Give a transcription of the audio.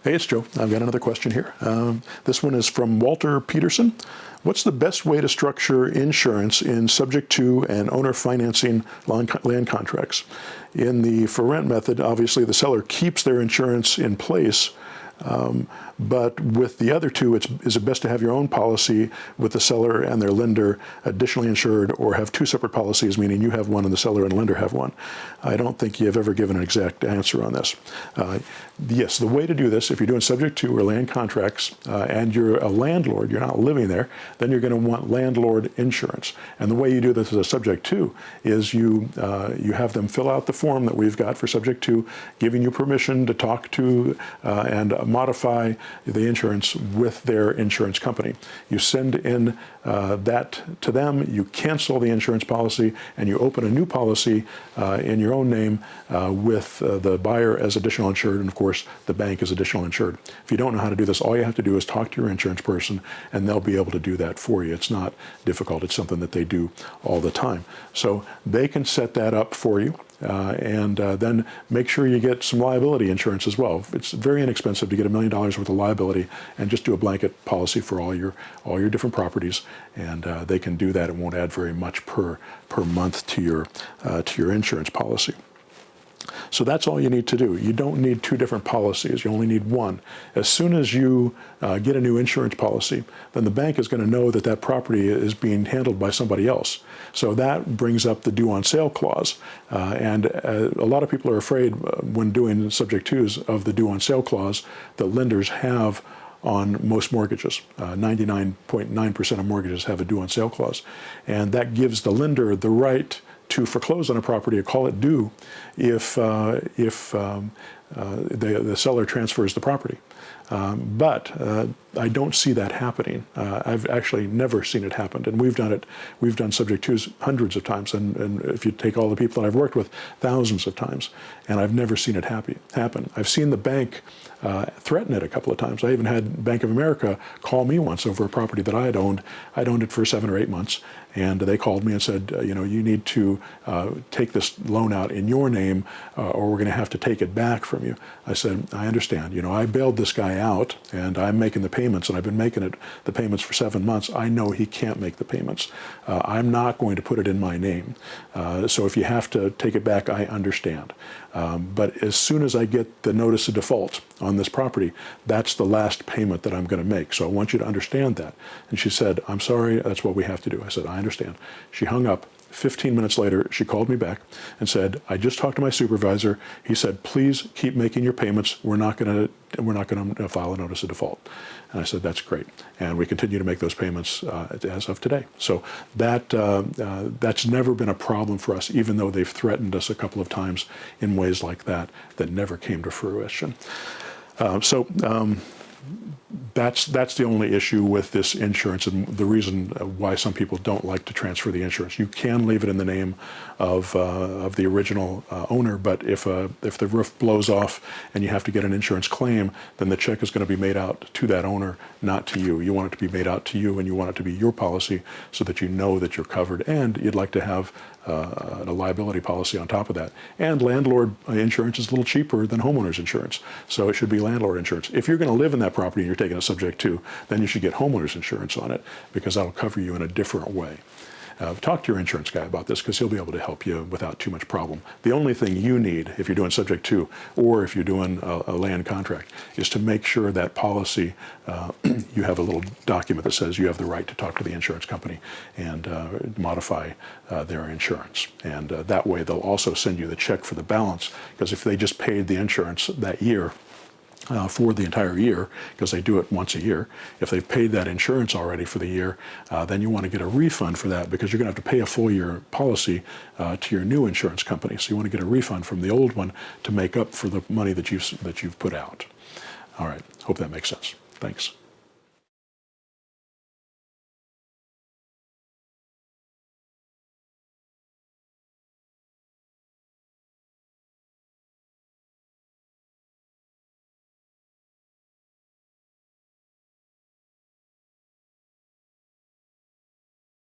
Hey, it's Joe. I've got another question here. This one is from Walter Peterson. What's the best way to structure insurance in subject to and owner financing land contracts? In the for rent method, obviously the seller keeps their insurance in place, but with the other two, is it best to have your own policy with the seller and their lender additionally insured, or have two separate policies, meaning you have one and the seller and lender have one? I don't think you've ever given an exact answer on this. Yes, the way to do this, if you're doing subject to or land contracts and you're a landlord, you're not living there, then you're going to want landlord insurance. And the way you do this as a subject to is you have them fill out the form that we've got for subject to, giving you permission to talk to and modify the insurance with their insurance company. You send in that to them, you cancel the insurance policy, and you open a new policy in your own name with the buyer as additional insured, and of course the bank is additional insured. If you don't know how to do this, all you have to do is talk to your insurance person and they'll be able to do that for you. It's not difficult. It's something that they do all the time. So they can set that up for you. And then make sure you get some liability insurance as well. It's very inexpensive to get $1 million worth of liability and just do a blanket policy for all your different properties, and they can do that. It won't add very much per month to your insurance policy. So that's all you need to do. You don't need two different policies. You only need one. As soon as you get a new insurance policy, then the bank is going to know that that property is being handled by somebody else. So that brings up the due on sale clause. And a lot of people are afraid when doing subject twos of the due on sale clause that lenders have on most mortgages. 99.9% of mortgages have a due on sale clause. And that gives the lender the right to foreclose on a property or call it due if the seller transfers the property. But I don't see that happening. I've actually never seen it happen, and we've done subject twos hundreds of times, and if you take all the people that I've worked with, thousands of times, and I've never seen it happen. I've seen the bank threaten it a couple of times. I even had Bank of America call me once over a property that I had owned. I'd owned it for 7 or 8 months, and they called me and said, you need to take this loan out in your name, or we're going to have to take it back from you. I said, I understand. I bailed this guy out, and I'm making the payments, and I've been making the payments for 7 months. I know he can't make the payments. I'm not going to put it in my name. So if you have to take it back, I understand. But as soon as I get the notice of default on this property, that's the last payment that I'm going to make. So I want you to understand that. And she said, I'm sorry, that's what we have to do. I said, I understand. She hung up. 15 minutes later, she called me back and said, I just talked to my supervisor. He said, please keep making your payments. We're not going to file a notice of default. And I said, that's great. And we continue to make those payments as of today. So that's never been a problem for us, even though they've threatened us a couple of times in ways like that never came to fruition. That's the only issue with this insurance, and the reason why some people don't like to transfer the insurance. You can leave it in the name of the original owner, but if the roof blows off and you have to get an insurance claim, then the check is going to be made out to that owner, not to you. You want it to be made out to you, and you want it to be your policy so that you know that you're covered, and you'd like to have a liability policy on top of that. And landlord insurance is a little cheaper than homeowners insurance, so it should be landlord insurance. If you're going to live in that property and you're taking a subject to, then you should get homeowners insurance on it, because that'll cover you in a different way. Talk to your insurance guy about this, because he'll be able to help you without too much problem. The only thing you need, if you're doing subject to, or if you're doing a land contract, is to make sure that policy, you have a little document that says you have the right to talk to the insurance company and modify their insurance. And that way they'll also send you the check for the balance, because if they just paid the insurance that year, for the entire year, because they do it once a year. If they've paid that insurance already for the year, then you want to get a refund for that, because you're going to have to pay a full year policy to your new insurance company. So you want to get a refund from the old one to make up for the money that you've put out. All right, hope that makes sense. Thanks.